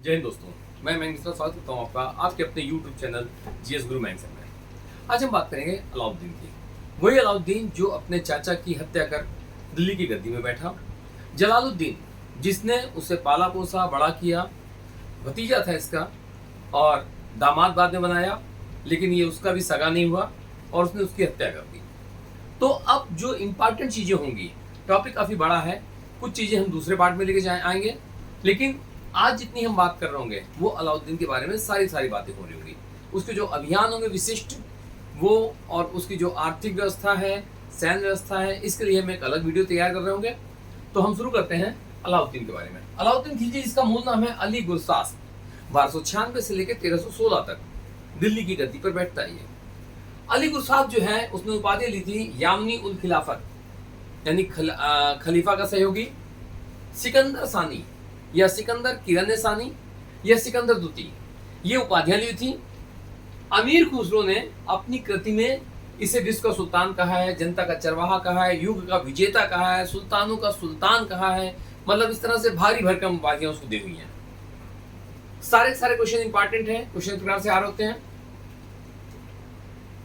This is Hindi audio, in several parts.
जय हिंद दोस्तों, मैं मिश्रा स्वागत करता हूँ आपका आपके अपने YouTube चैनल जीएस गुरु मैंगसन में। आज हम बात करेंगे अलाउद्दीन की। वही अलाउद्दीन जो अपने चाचा की हत्या कर दिल्ली की गद्दी में बैठा। जलालुद्दीन जिसने उसे पाला पोसा बड़ा किया, भतीजा था इसका और दामाद बाद में बनाया, लेकिन ये उसका भी सगा नहीं हुआ और उसने उसकी हत्या कर दी। तो अब जो इम्पॉर्टेंट चीज़ें होंगी, टॉपिक काफ़ी बड़ा है, कुछ चीज़ें हम दूसरे पार्ट में लेके आएंगे, लेकिन आज जितनी हम बात कर रहे होंगे वो अलाउद्दीन के बारे में सारी बातें हो रही होंगी। उसके जो अभियान होंगे विशिष्ट वो, और उसकी जो आर्थिक व्यवस्था है, सैन्य व्यवस्था है, इसके लिए हम एक अलग वीडियो तैयार कर रहे होंगे। तो हम शुरू करते हैं अलाउद्दीन के बारे में। अलाउद्दीन खिलजी, जिसका मूल नाम है अली गुरसास, 1296 से लेकर 1316 तक दिल्ली की गद्दी पर बैठता है। अली गुरसास जो है उसने उपाधि ली थी यामनी उल खिलाफत, यानी खलीफा का सहयोगी, सिकंदर सानी या सिकंदर किरण सानी या सिकंदर द्वितीय, ये उपाधियां ली थी। अमीर खुसरो ने अपनी कृति में इसे विश्व का सुल्तान कहा है, जनता का चरवाहा कहा है, युग का विजेता कहा है, सुल्तानों का सुल्तान कहा है। मतलब इस तरह से भारी भरकम उपाधियां उसको दी हुई हैं। सारे क्वेश्चन इंपॉर्टेंट हैं, क्वेश्चन प्रकार से आ रहे होते हैं।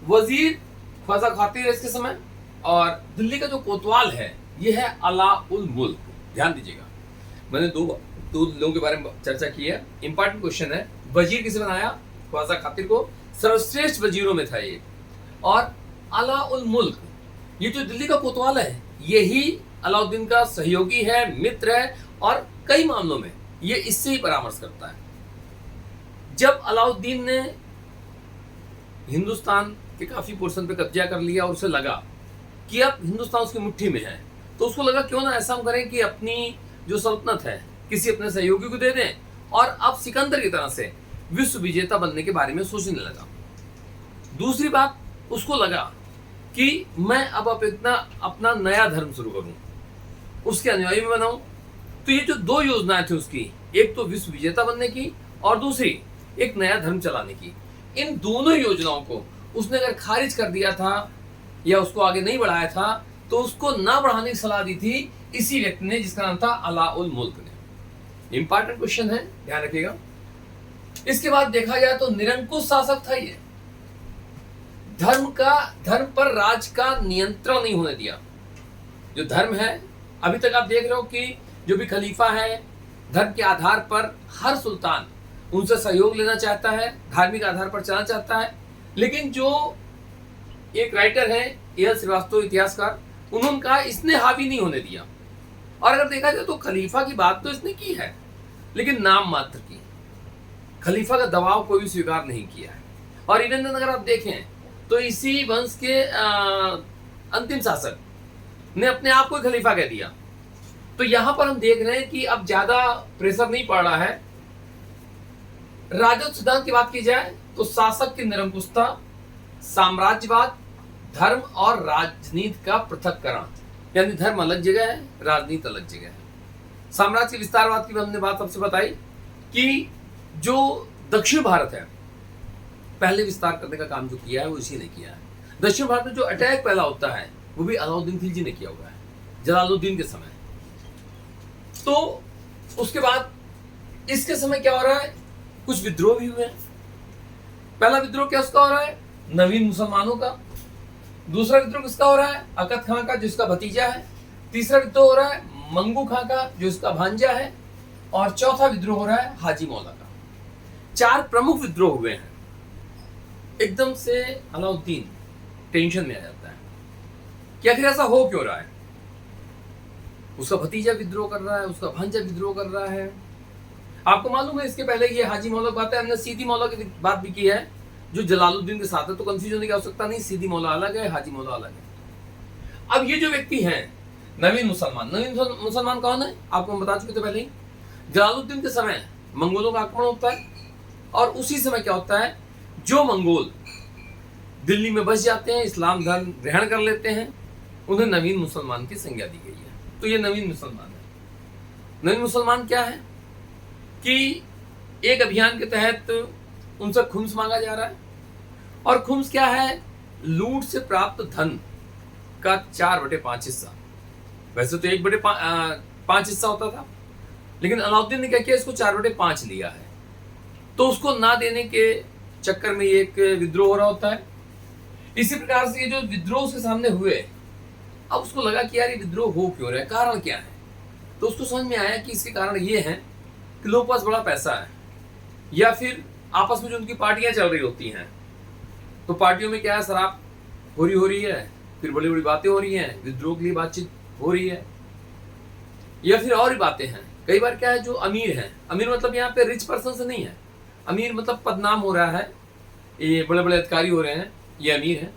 वजीर ख्वाजा खातिर इसके समय, और दिल्ली का जो कोतवाल है ये है अला उल मुल्क। ध्यान दीजिएगा, मैंने दो लोगों के बारे में चर्चा की है। इंपॉर्टेंट क्वेश्चन है, वजीर किसे बनाया? ख्वाजा खातिर को। सर्वश्रेष्ठ वजीरों में था ये। और अला उल मुल्क, ये जो दिल्ली का कोतवाल है यही अलाउद्दीन का सहयोगी है, मित्र है, और कई मामलों में ये इससे ही परामर्श करता है। जब अलाउद्दीन ने हिंदुस्तान के काफी पोर्शन पे कब्जा कर लिया और उसे लगा कि अब हिंदुस्तान उसकी मुट्ठी में है, तो उसको लगा क्यों ना ऐसा हम करें कि अपनी जो सल्तनत है किसी अपने सहयोगी को दे दें, और अब सिकंदर की तरह से विश्व विजेता बनने के बारे में सोचने लगा। दूसरी बात, उसको लगा कि मैं अब अपना नया धर्म शुरू करूं, उसके अनुयायी में बनाऊं। तो ये जो दो योजनाएं थी उसकी, एक तो विश्व विजेता बनने की और दूसरी एक नया धर्म चलाने की, इन दोनों योजनाओं को उसने अगर खारिज कर दिया था या उसको आगे नहीं बढ़ाया था तो उसको ना बढ़ाने की सलाह दी थी इसी व्यक्ति ने, जिसका नाम था अला उल मुल्क ने। इंपॉर्टेंट क्वेश्चन है, ध्यान रखिएगा। इसके बाद देखा जाए तो निरंकुश शासक था ये। धर्म पर राज का नियंत्रण नहीं होने दिया। जो धर्म है, अभी तक आप देख रहे हो कि जो भी खलीफा है, धर्म के आधार पर हर सुल्तान उनसे सहयोग लेना चाहता है, धार्मिक आधार पर चलना चाहता है। लेकिन जो एक राइटर है एल श्रीवास्तव, इतिहासकार, उन्होंने कहा इसने हावी नहीं होने दिया। और अगर देखा जाए तो खलीफा की बात तो इसने की है, लेकिन नाम मात्र की। खलीफा का दबाव कोई भी स्वीकार नहीं किया है। और इवन अगर आप देखें तो इसी वंश के अंतिम शासक ने अपने आप को खलीफा कह दिया। तो यहां पर हम देख रहे हैं कि अब ज्यादा प्रेशर नहीं पड़ रहा है। राजस्व सिद्धांत की बात की जाए तो शासक की निरंकुशता, साम्राज्यवाद, धर्म और राजनीति का पृथक्करण, यानी धर्म अलग जगह है, राजनीति अलग जगह है। साम्राज्य के विस्तारवाद की भी हमने बात सबसे बताई कि जो दक्षिण भारत है, पहले विस्तार करने का काम जो किया है वो इसी ने किया है। दक्षिण भारत में जो अटैक पहला होता है वो भी अलाउद्दीन खिलजी ने किया हुआ है, जलालुद्दीन के समय। तो उसके बाद इसके समय क्या हो रहा है, कुछ विद्रोह भी हुए हैं। पहला विद्रोह क्या उसका हो रहा है? नवीन मुसलमानों का। दूसरा विद्रोह किसका हो रहा है? अकद खां का, जिसका भतीजा है। तीसरा विद्रोह हो रहा है मंगू खां का, जो इसका भांजा है। और चौथा विद्रोह हो रहा है हाजी मौला का। 4 प्रमुख विद्रोह हुए हैं। एकदम से अलाउद्दीन टेंशन में आ जाता है कि आखिर ऐसा हो क्यों रहा है। उसका भतीजा विद्रोह कर रहा है, उसका भांजा विद्रोह कर रहा है। आपको मालूम है इसके पहले ये हाजी मौला की बात है, हमने सीधी मौला की बात भी की है जो जलालुद्दीन के साथ है, तो कंफ्यूज होने की आवश्यकता नहीं। सीधी मौला अलग है, हाजी मौला अलग है। अब ये जो व्यक्ति हैं नवीन मुसलमान कौन है? आपको हम बता चुके थे पहले ही। जलालुद्दीन के समय मंगोलों का आक्रमण होता है, और उसी समय क्या होता है, जो मंगोल दिल्ली में बस जाते हैं, इस्लाम धर्म ग्रहण कर लेते हैं, उन्हें नवीन मुसलमान की संज्ञा दी गई है। तो ये नवीन मुसलमान है। नवीन मुसलमान क्या है कि एक अभियान के तहत उनसे खुम्स मांगा जा रहा है। और खुम्स क्या है? लूट से प्राप्त धन का 4/5 हिस्सा। वैसे तो 1/5 हिस्सा होता था, लेकिन अलाउद्दीन ने क्या किया, इसको 4/5 लिया है। तो उसको ना देने के चक्कर में ये एक विद्रोह हो रहा होता है। इसी प्रकार से ये जो विद्रोह उसके सामने हुए, अब उसको लगा कि यार ये विद्रोह हो क्यों रहा है, कारण क्या है। तो उसको समझ में आया कि इसके कारण ये है कि लोगों के पास बड़ा पैसा है, या फिर आपस में जो उनकी पार्टियां चल रही होती हैं, तो पार्टियों में क्या है, शराब हो रही है, फिर बड़ी बड़ी बातें हो रही हैं, विद्रोह के लिए बातचीत हो रही है, या फिर और ही बातें हैं। कई बार क्या है, जो अमीर है, अमीर मतलब यहाँ पे रिच पर्सन से नहीं है, अमीर मतलब पदनाम हो रहा है, ये बड़े बड़े अधिकारी हो रहे हैं, ये अमीर है।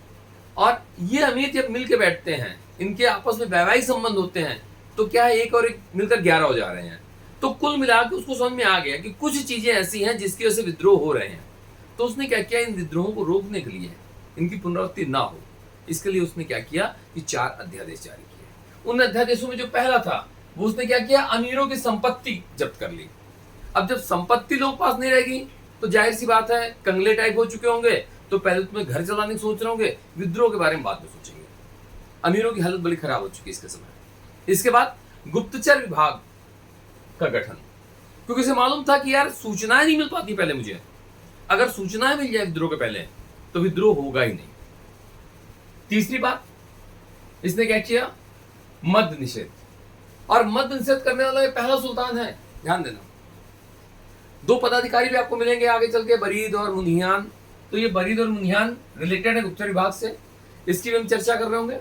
और ये अमीर जब मिल के बैठते हैं, इनके आपस में वैवाहिक संबंध होते हैं, तो क्या है, एक और एक मिलकर 11 हो जा रहे हैं। तो कुल मिला के उसको समझ में आ गया कि कुछ चीजें ऐसी हैं जिसकी वजह से विद्रोह हो रहे हैं। तो उसने क्या किया, इन विद्रोहों को रोकने के लिए, इनकी पुनरावृत्ति ना हो, इसके लिए उसने क्या किया कि 4 अध्यादेश जारी किए। उन अध्यादेशों में जो पहला था, वो उसने क्या किया, अमीरों की संपत्ति जब्त कर ली। अब जब संपत्ति लोग पास नहीं रहेगी, तो जाहिर सी बात है, कंगले टाइप हो चुके होंगे, तो पहले तुम्हें घर चलाने की सोच रहे होंगे, विद्रोह के बारे में बाद में सोचेंगे। अमीरों की हालत बड़ी खराब हो चुकी है इसके समय। इसके बाद गुप्तचर विभाग का गठन, क्योंकि इसे मालूम था कि यार सूचनाएं नहीं मिल पाती पहले मुझे, अगर सूचनाएं मिल जाए विद्रोह के पहले तो विद्रोह होगा ही नहीं। तीसरी बात, इसने क्या किया, मद्य निषेध। और मद्य निषेध करने वाला ये पहला सुल्तान है, ध्यान देना। 2 पदाधिकारी भी आपको मिलेंगे आगे चल के, बरीद और मुनियान। तो ये बरीद और मुनियान रिलेटेड है गुप्तचर विभाग से, इसकी भी हम चर्चा कर रहे होंगे।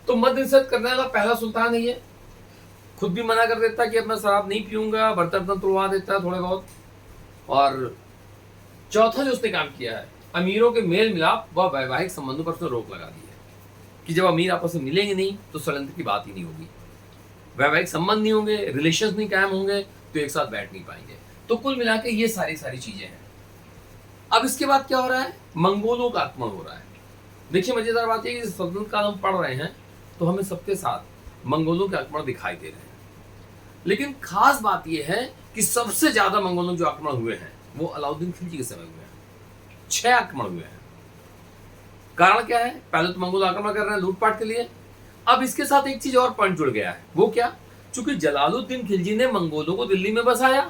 तो मद्य निषेध करने वाला पहला सुल्तान है ये। खुद भी मना कर देता कि अब मैं शराब नहीं पीऊंगा, बर्तन तोड़वा देता थोड़े बहुत। और चौथा जो उसने काम किया है, अमीरों के मेल मिलाप व वैवाहिक संबंधों पर उसने रोक लगा दी है कि जब अमीर आपस में मिलेंगे नहीं तो षड्यंत्र की बात ही नहीं होगी, वैवाहिक संबंध नहीं होंगे, रिलेशंस नहीं कायम होंगे, तो एक साथ बैठ नहीं पाएंगे। तो कुल मिला के ये सारी चीजें हैं। अब इसके बाद क्या हो रहा है, मंगोलों का आक्रमण हो रहा है। देखिए मजेदार बात है कि सल्तनत काल हम पढ़ रहे हैं तो हमें सबके साथ मंगोलों के आक्रमण दिखाई दे रहे हैं, लेकिन खास बात यह है कि सबसे ज्यादा मंगोलों जो आक्रमण हुए हैं वो अलाउद्दीन खिलजी के समय हुए हैं। 6 आक्रमण हुए हैं। कारण क्या है, पहले तो मंगोल आक्रमण कर रहे हैं लूटपाट के लिए। अब इसके साथ एक चीज और पॉइंट जुड़ गया है, वो क्या, चूंकि जलालुद्दीन खिलजी ने मंगोलों को दिल्ली में बसाया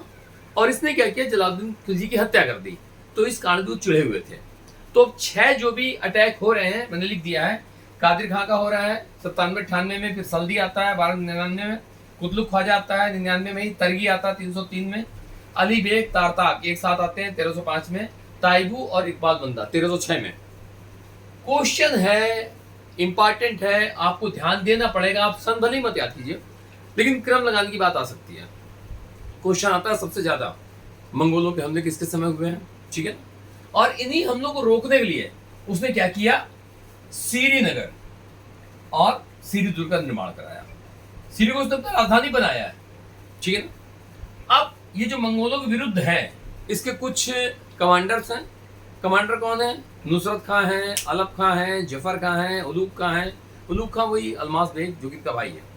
और इसने क्या किया, जलालुद्दीन खिलजी की हत्या कर दी, तो इस कारण भी चिढ़े हुए थे। तो 6 जो भी अटैक हो रहे हैं, मैंने लिख दिया है। कादिर खां का हो रहा है 97-98 में, फिर सल्दी आता है 1299 में, कुतलुक ख्वाजा आता है 99 में ही, तरगी आता है 303 में, अली बेग तारताक एक साथ आते हैं 1305 में, ताइबू और इकबाल बंदा 1306 में। क्वेश्चन है, इंपॉर्टेंट है, आपको ध्यान देना पड़ेगा, आप सन भले ही मत याद कीजिए, लेकिन क्रम लगाने की बात आ सकती है। क्वेश्चन आता है सबसे ज्यादा मंगोलों के हमले किसके समय हुए हैं, ठीक है। और इन्हीं हमलों को रोकने के लिए उसने क्या किया, श्रीनगर और सीरी दुर्ग का निर्माण कराया। सीरी को उसने अपना राजधानी बनाया है, ठीक है ना। अब ये जो मंगोलों के विरुद्ध है, इसके कुछ कमांडर्स हैं। कमांडर कौन है, नुसरत खां है, अलप खां है, जफर खां है, उलूग खां है। उलूग खां वही अलमास बेग जो कि इनका भाई है।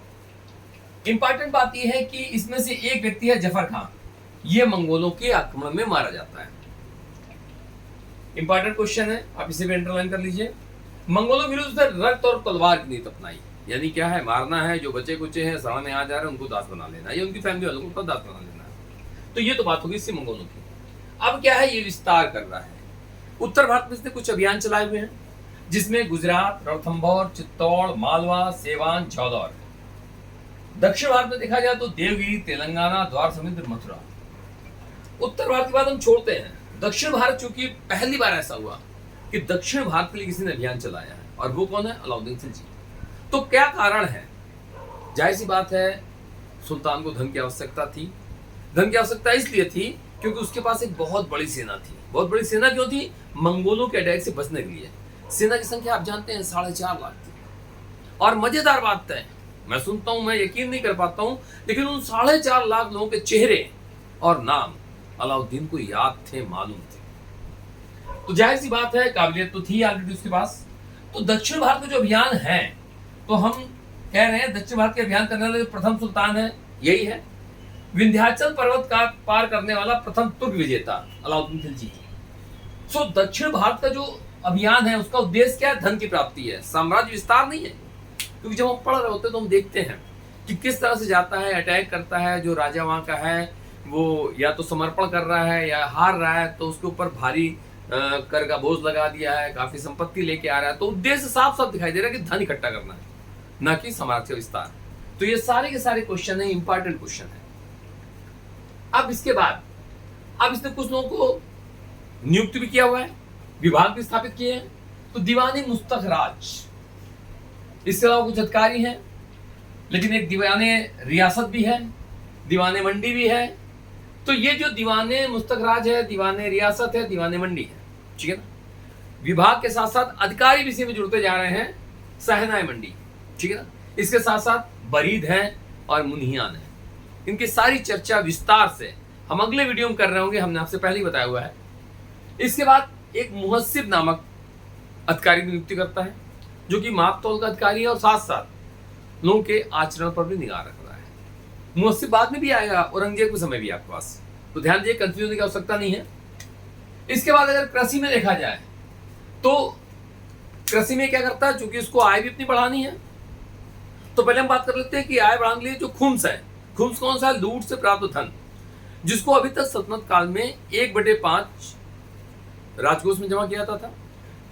इंपॉर्टेंट बात यह है कि इसमें से एक व्यक्ति है जफर खां, ये मंगोलों के आक्रमण में मारा जाता है। इंपॉर्टेंट क्वेश्चन है, आप इसे भी अंडरलाइन कर लीजिए। मंगोलों के विरुद्ध रक्त और तलवार की नीति अपनाई, यानी क्या है, मारना है, जो बचे कुचे हैं सामने आ जा रहे हैं उनको दास बना लेना, या उनकी फैमिली वालों को दास बना लेना। तो ये तो बात होगी इससे मंगोलों की। अब क्या है, ये विस्तार कर रहा है। उत्तर भारत में इसने कुछ अभियान चलाए हुए हैं, जिसमें गुजरात, रणथंभौर, चित्तौड़, मालवा, सेवान, जालौर। दक्षिण भारत में देखा जाए तो देवगिरी, तेलंगाना, द्वार समुद्र, मथुरा। उत्तर भारत की बात हम छोड़ते हैं। दक्षिण भारत, चूंकि पहली बार ऐसा हुआ कि दक्षिण भारत के लिए किसी ने अभियान चलाया है, और वो कौन है, अलाउद्दीन खिलजी। तो क्या कारण है, जाहिर सी बात है, सुल्तान को धन की आवश्यकता थी। धन की आवश्यकता इसलिए थी क्योंकि उसके पास एक बहुत बड़ी सेना थी। बहुत बड़ी सेना क्यों थी, मंगोलों के अटैक से बचने के लिए। सेना की संख्या आप जानते हैं 4.5 लाख थी। और मजेदार बात है, मैं सुनता हूं, मैं यकीन नहीं कर पाता हूं, लेकिन उन 4.5 लाख लोगों के चेहरे और नाम अलाउद्दीन को याद थे, मालूम थे। तो जाहिर सी बात है, काबिलियत तो थी ऑलरेडी उसके पास। तो दक्षिण भारत में जो अभियान है, तो हम कह रहे हैं दक्षिण भारत के अभियान करने वाले जो प्रथम सुल्तान है यही है। विंध्याचल पर्वत का पार करने वाला प्रथम तुर्क विजेता अलाउद्दीन खिलजी। सो दक्षिण भारत का जो अभियान है उसका उद्देश्य क्या है, धन की प्राप्ति है, साम्राज्य विस्तार नहीं है। क्योंकि जब हम पढ़ रहे होते हैं तो हम देखते हैं कि किस तरह से जाता है, अटैक करता है, जो राजा वहां का है वो या तो समर्पण कर रहा है या हार रहा है, तो उसके ऊपर भारी कर का बोझ लगा दिया है, काफी संपत्ति लेके आ रहा है, तो उद्देश्य साफ साफ दिखाई दे रहा है कि धन इकट्ठा करना है, ना कि साम्राज्य विस्तार। तो ये सारे के सारे क्वेश्चन है, इंपॉर्टेंट क्वेश्चन है। अब इसके बाद अब इसने कुछ लोगों को नियुक्त भी किया हुआ है, विभाग भी स्थापित किए हैं। तो दीवानी मुस्तक राज, इसके अलावा कुछ अधिकारी हैं, लेकिन एक दीवाने रियासत भी है, दीवाने मंडी भी है। तो ये जो दीवाने मुस्तक राज है, दीवाने रियासत है, दीवाने मंडी है, ठीक है ना। विभाग के साथ साथ अधिकारी भी इसी में जुड़ते जा रहे हैं, सहनाए मंडी, ठीक है ना। इसके साथ साथ बरीद हैं और मुनियान हैं। इनकी सारी चर्चा विस्तार से हम अगले वीडियो में कर रहे होंगे, हमने आपसे पहले ही बताया हुआ है। इसके बाद एक मुहस्सिब नामक अधिकारी की नियुक्ति करता है, जो कि माप तौल का अधिकारी है और साथ साथ लोगों के आचरण पर भी निगाह रख रहा है। मुहस्सिब बाद में भी आएगा, औरंगजेब के समय भी आपके पास, तो ध्यान दीजिए, कंफ्यूज होने की आवश्यकता नहीं है। इसके बाद अगर कृषि में देखा जाए तो कृषि में क्या करता है, चूंकि उसको आय भी अपनी बढ़ानी है, तो पहले हम बात कर लेते हैं कि आय बढ़ाने के लिए जो खुम्स है, खुम्स कौन सा है, लूट से प्राप्त धन, जिसको अभी तक सल्तनत काल में 1/5 राजकोष में जमा किया जाता था,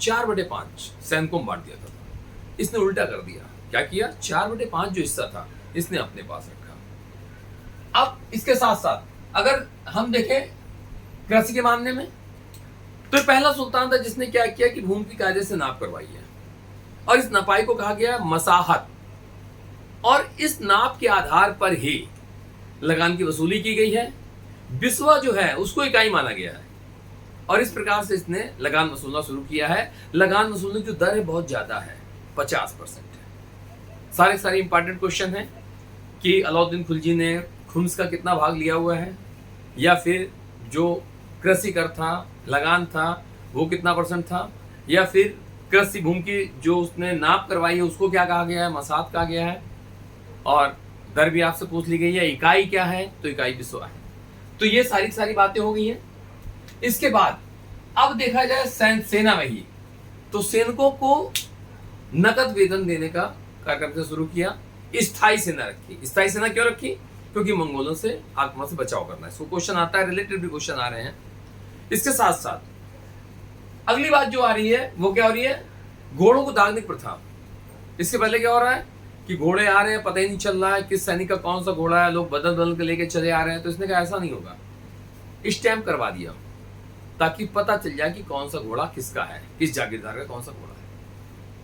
4/5 सैनिकों में बांट दिया था। इसने उल्टा कर दिया, क्या किया, 4/5 जो हिस्सा था इसने अपने पास रखा। अब इसके साथ साथ अगर हम देखें कृषि के मामले में, तो पहला सुल्तान था जिसने क्या किया कि भूमि की कायदे से नाप करवाई है, और इस नपाई को कहा गया मसाहत, और इस नाप के आधार पर ही लगान की वसूली की गई है। बिस्वा जो है उसको इकाई माना गया है, और इस प्रकार से इसने लगान वसूलना शुरू किया है। लगान वसूलने की जो दर है बहुत ज्यादा है, 50% है। सारे इंपॉर्टेंट क्वेश्चन है कि अलाउद्दीन खिलजी ने खुम्स का कितना भाग लिया हुआ है, या फिर जो कृषि कर था, लगान था, वो कितना % था, या फिर कृषि भूमि की जो उसने नाप करवाई है उसको क्या कहा गया है, मसात कहा गया है, और दर भी आपसे पूछ ली गई है। इकाई क्या है, तो इकाई बिस्वा है। तो ये सारी बातें हो गई हैं। इसके बाद अब देखा जाए सेना में ही, तो सैनिकों को नकद वेतन देने का कार्यक्रम से शुरू किया। स्थायी सेना रखी। स्थायी सेना क्यों रखी, क्योंकि मंगोलों से आक्रमण से बचाव करना है। इसको क्वेश्चन आता है, रिलेटेड भी क्वेश्चन आ रहे हैं। इसके साथ साथ अगली बात जो आ रही है वो क्या हो रही है, घोड़ों को दागने की प्रथा। इसके पहले क्या हो रहा है कि घोड़े आ रहे हैं, पता ही नहीं चल रहा है किस सैनिक का कौन सा घोड़ा है, लोग बदल बदल के लेके चले आ रहे हैं। तो इसने कहा ऐसा नहीं होगा, स्टैम्प करवा दिया ताकि पता चल जाए कि कौन सा घोड़ा किसका है, किस जागीरदार का कौन सा घोड़ा है।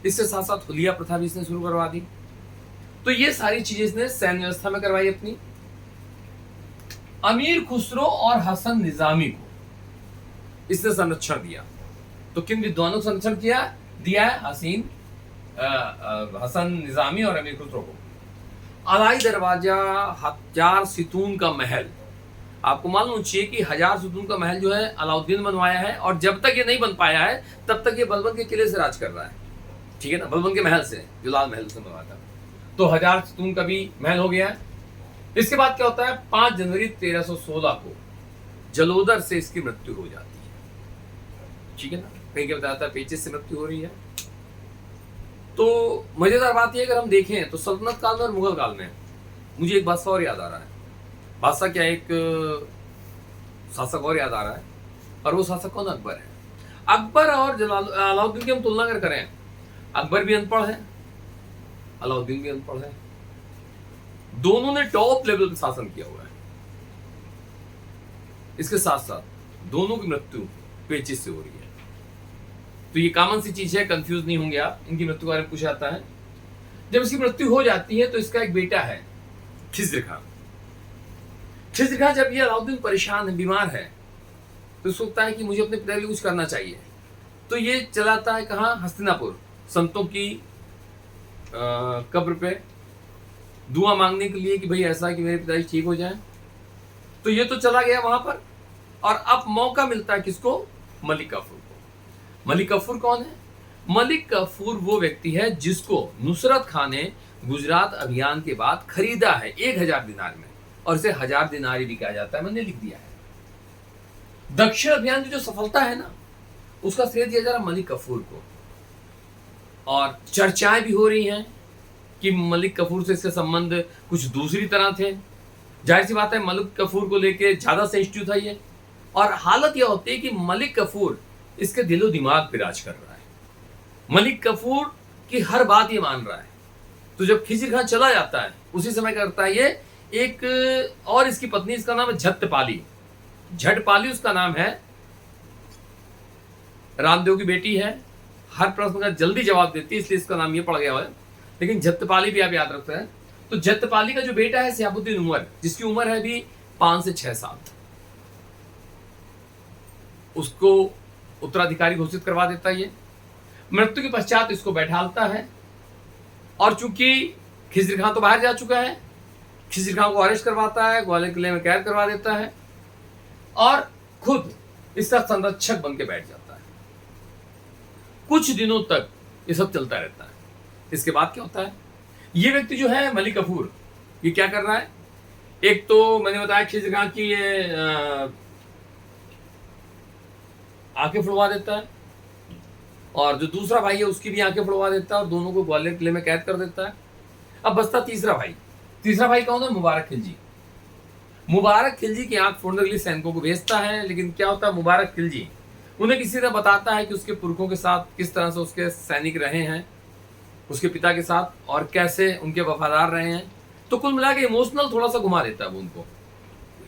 इसके साथ साथ हुलिया प्रथा भी इसने शुरू करवा दी। तो ये सारी चीजें इसने सैन्य व्यवस्था में करवाई अपनी। अमीर खुसरो और हसन निजामी को इसने संरक्षण दिया। तो किन विद्वानों को संरक्षण दिया है, हसन निजामी और अमीर खुसरो को। अलाई दरवाजा, 1000 सितून का महल। आपको मालूम चाहिए कि 1000 सितून का महल जो है अलाउद्दीन बनवाया है, और जब तक ये नहीं बन पाया है तब तक ये बलबन के किले से राज कर रहा है, ठीक है ना, बलबन के महल से, जो लाल महल से बनवाया था। तो 1000 सितून का भी महल हो गया है। इसके बाद क्या होता है, 5 जनवरी 1316 को जलोदर से इसकी मृत्यु हो जाती है, ठीक है ना। कहीं क्या बताया था, पेचिस से मृत्यु हो रही है। तो मजेदार बात यह, अगर हम देखें तो सल्तनत काल में और मुगल काल में मुझे एक बादशाह और याद आ रहा है। बादशाह क्या, एक शासक और याद आ रहा है, और वो शासक कौन, अकबर है। अकबर और अलाउद्दीन की हम तुलना अगर करें, अकबर भी अनपढ़ है, अलाउद्दीन भी अनपढ़ है, दोनों ने टॉप लेवल पर शासन किया हुआ है। इसके साथ साथ दोनों की मृत्यु पेचिस से हो रही है। तो ये कॉमन सी चीज है, कंफ्यूज नहीं होंगे आप। इनकी मृत्यु के बारे में पूछा जाता है। जब इसकी मृत्यु हो जाती है तो इसका एक बेटा है, खिज्र खां। खिज्र खां जब ये अलाउद्दीन परेशान है, बीमार है, तो सोचता है कि मुझे अपने पिता के लिए कुछ करना चाहिए। तो ये चलाता है कहाँ, हस्तिनापुर, संतों की कब्र पे दुआ मांगने के लिए कि भाई ऐसा कि मेरे पिताजी ठीक हो जाएं। तो ये तो चला गया वहां पर, और अब मौका मिलता है किसको, मलिक काफूर को। मलिक काफूर कौन है, मलिक काफूर वो व्यक्ति है जिसको नुसरत खान ने गुजरात अभियान के बाद खरीदा है 1000 दिनार में, और इसे 1000 दिनार भी कहा जाता है, मैंने लिख दिया है। दक्षिण अभियान की जो सफलता है ना, उसका श्रेय दिया जा रहा मलिक काफूर को। और चर्चाएं भी हो रही हैं कि मलिक काफूर से इसके संबंध कुछ दूसरी तरह थे, जाहिर सी बात है मलिक कफूर को लेके ज्यादा सेंसिटिव था ये, और हालत यह होती है कि मलिक कफूर इसके दिलो दिमाग पे राज कर रहा है। मलिक कफूर की हर बात ये मान रहा है। तो जब खिजिर खान चला जाता है उसी समय करता है ये एक और इसकी पत्नी, इसका नाम है झटपाली। झटपाली उसका नाम है, रामदेव की बेटी है, हर प्रश्न का जल्दी जवाब देती है, इसलिए इसका नाम ये पड़ गया है। लेकिन झटपाली भी आप याद रखते हैं। तो झटपाली का जो बेटा है सियाबुद्दीन उमर, जिसकी उम्र है अभी 5 से 6 साल, उसको उत्तराधिकारी घोषित करवा देता है ये। मृत्यु के पश्चात इसको बैठालता है, और चूंकि खिजर खान तो बाहर जा चुका है, खिजर खान को अरेस्ट करवाता है, ग्वालियर किले में कैद करवा देता है, और खुद इसका संरक्षक बन के बैठ जाता है। कुछ दिनों तक ये सब चलता रहता है। इसके बाद क्या होता है, ये व्यक्ति जो है मलिक कफूर, ये क्या कर रहा है, एक तो मैंने बताया खिजर खान की ये आंखें फुड़वा देता है, और जो दूसरा भाई है उसकी भी आंखें फुड़वा देता है, और दोनों को ग्वालियर किले में कैद कर देता है। अब बचता तीसरा भाई। तीसरा भाई कौन है, मुबारक खिलजी। मुबारक खिलजी की आंख फोड़ने के लिए सैनिकों को भेजता है, लेकिन क्या होता है, मुबारक खिलजी उन्हें किसी तरह बताता है कि उसके पुरखों के साथ किस तरह से उसके सैनिक रहे हैं उसके पिता के साथ, और कैसे उनके वफादार रहे हैं। तो कुल मिला के इमोशनल थोड़ा सा घुमा देता है वो उनको,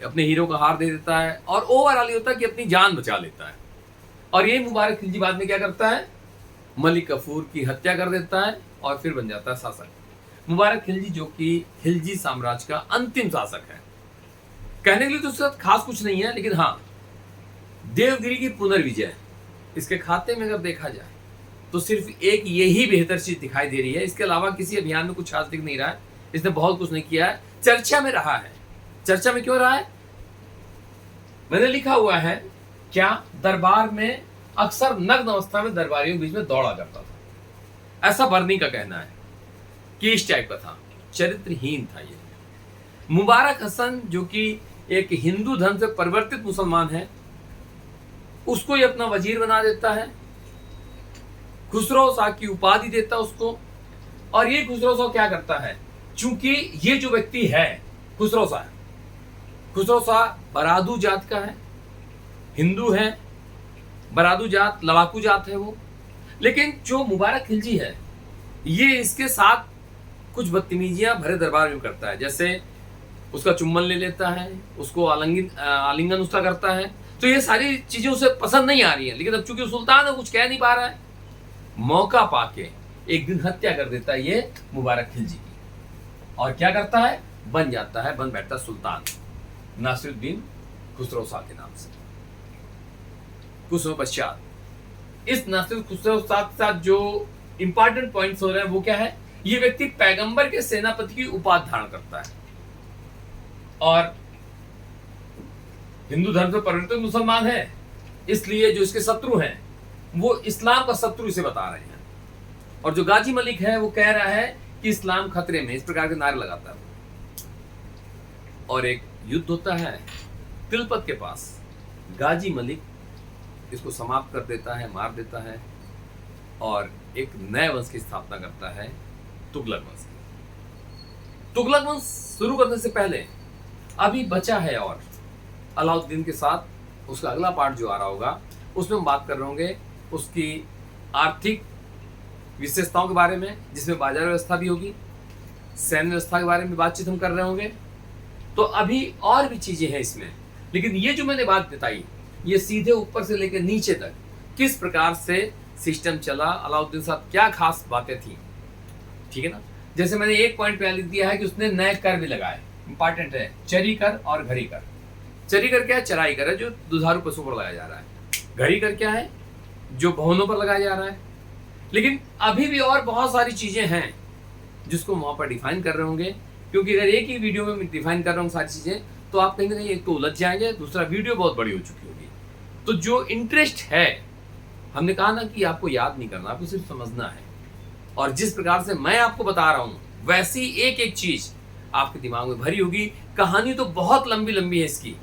अपने हीरो का हार दे देता है, और ओवरऑल ये होता है कि अपनी जान बचा लेता है। और यही मुबारक खिलजी बाद में क्या करता है, मलिक कफूर की हत्या कर देता है, और फिर बन जाता है शासक। मुबारक खिलजी जो कि खिलजी साम्राज्य का अंतिम शासक है। कहने के लिए तो उसके साथ खास कुछ नहीं है, लेकिन हाँ, देवगिरी की पुनर्विजय इसके खाते में अगर देखा जाए तो सिर्फ एक यही बेहतर चीज दिखाई दे रही है। इसके अलावा किसी अभियान में कुछ खास दिख नहीं रहा है, इसने बहुत कुछ नहीं किया है, चर्चा में रहा है। चर्चा में क्यों रहा है, मैंने लिखा हुआ है, क्या दरबार में अक्सर नग्न अवस्था में दरबारियों के बीच में दौड़ा करता था, ऐसा बर्नी का कहना है कि इस टाइप का था, चरित्रहीन था ये। मुबारक हसन जो कि एक हिंदू धर्म से परिवर्तित मुसलमान है, उसको ये अपना वजीर बना देता है, खुसरो शाह की उपाधि देता है उसको। और ये खुसरो शाह क्या करता है, चूंकि ये जो व्यक्ति है खुसरो शाह बरादू जात का है, हिंदू है, बरादू जात लवाकू जात है वो। लेकिन जो मुबारक खिलजी है ये इसके साथ कुछ बदतमीजियां भरे दरबार में करता है, जैसे उसका चुम्बन ले लेता है, उसको आलिंगन उसका करता है। तो ये सारी चीजें उसे पसंद नहीं आ रही है, लेकिन अब चूंकि सुल्तान है कुछ कह नहीं पा रहा है, मौका पाके एक दिन हत्या कर देता है ये मुबारक खिलजी की, और क्या करता है, बन जाता है, बन बैठता सुल्तान नासिरुद्दीन खुसरो शाह के नाम से। कुछ समय पश्चात इस नासिर खुसरो शाह के साथ जो इंपॉर्टेंट पॉइंट्स हो रहे हैं वो क्या है, ये व्यक्ति पैगंबर के सेनापति की उपाधि धारण करता है, और हिंदू धर्म से परिवर्तित मुसलमान है, इसलिए जो इसके शत्रु हैं वो इस्लाम का शत्रु इसे बता रहे हैं। और जो गाजी मलिक है वो कह रहा है कि इस्लाम खतरे में, इस प्रकार के नारे लगाता है। और एक युद्ध होता है तिलपत के पास, गाजी मलिक इसको समाप्त कर देता है, मार देता है, और एक नए वंश की स्थापना करता है, तुगलक वंश की। तुगलक वंश शुरू करने से पहले अभी बचा है, और अलाउद्दीन के साथ उसका अगला पार्ट जो आ रहा होगा उसमें हम बात कर रहे होंगे उसकी आर्थिक विशेषताओं के बारे में, जिसमें बाजार व्यवस्था भी होगी, सैन्य व्यवस्था के बारे में बातचीत हम कर रहे होंगे। तो अभी और भी चीजें हैं इसमें, लेकिन ये जो मैंने बात बताई ये सीधे ऊपर से लेकर नीचे तक किस प्रकार से सिस्टम चला, अलाउद्दीन साहब क्या खास बातें थी, ठीक है ना। जैसे मैंने एक पॉइंट पे लिख दिया है कि उसने नए कर भी लगाए, इंपॉर्टेंट है, चरी कर और घड़ी कर। चरी कर क्या है, चराई कर है, जो दुधारू पशु पर लगाया जा रहा है। घड़ी कर क्या है, जो भवनों पर लगाया जा रहा है। लेकिन अभी भी और बहुत सारी चीजें हैं जिसको वहां पर डिफाइन कर रहे होंगे, क्योंकि अगर एक ही वीडियो में डिफाइन कर रहा हूँ सारी चीजें तो आप कहीं ना कहीं एक तो उलझ जाएंगे, दूसरा वीडियो बहुत बड़ी हो चुकी होगी। तो जो इंटरेस्ट है, हमने कहा ना कि आपको याद नहीं करना, आपको सिर्फ समझना है, और जिस प्रकार से मैं आपको बता रहा हूँ वैसी एक एक चीज आपके दिमाग में भरी होगी। कहानी तो बहुत लंबी लंबी है इसकी,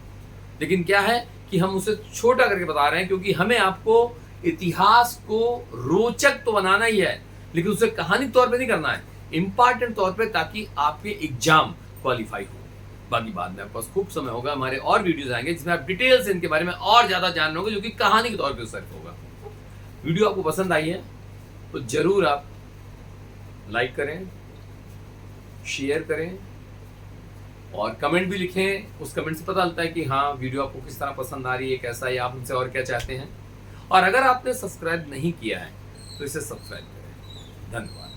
लेकिन क्या है कि हम उसे छोटा करके बता रहे हैं, क्योंकि हमें आपको इतिहास को रोचक तो बनाना ही है, लेकिन उसे कहानी तौर पे नहीं करना है, इंपॉर्टेंट तौर पे, ताकि आपके एग्जाम क्वालिफाई हो। बाकी बाद में आपके पास खूब समय होगा, हमारे और वीडियोस आएंगे जिसमें आप डिटेल से इनके बारे में और ज़्यादा जान लोगे, जो कि कहानी के तौर पर सर्फ होगा। वीडियो आपको पसंद आई है तो जरूर आप लाइक करें, शेयर करें और कमेंट भी लिखें। उस कमेंट से पता चलता है कि हाँ, वीडियो आपको किस तरह पसंद आ रही है, कैसा है, आप हमसे और क्या चाहते हैं। और अगर आपने सब्सक्राइब नहीं किया है तो इसे सब्सक्राइब करें। धन्यवाद।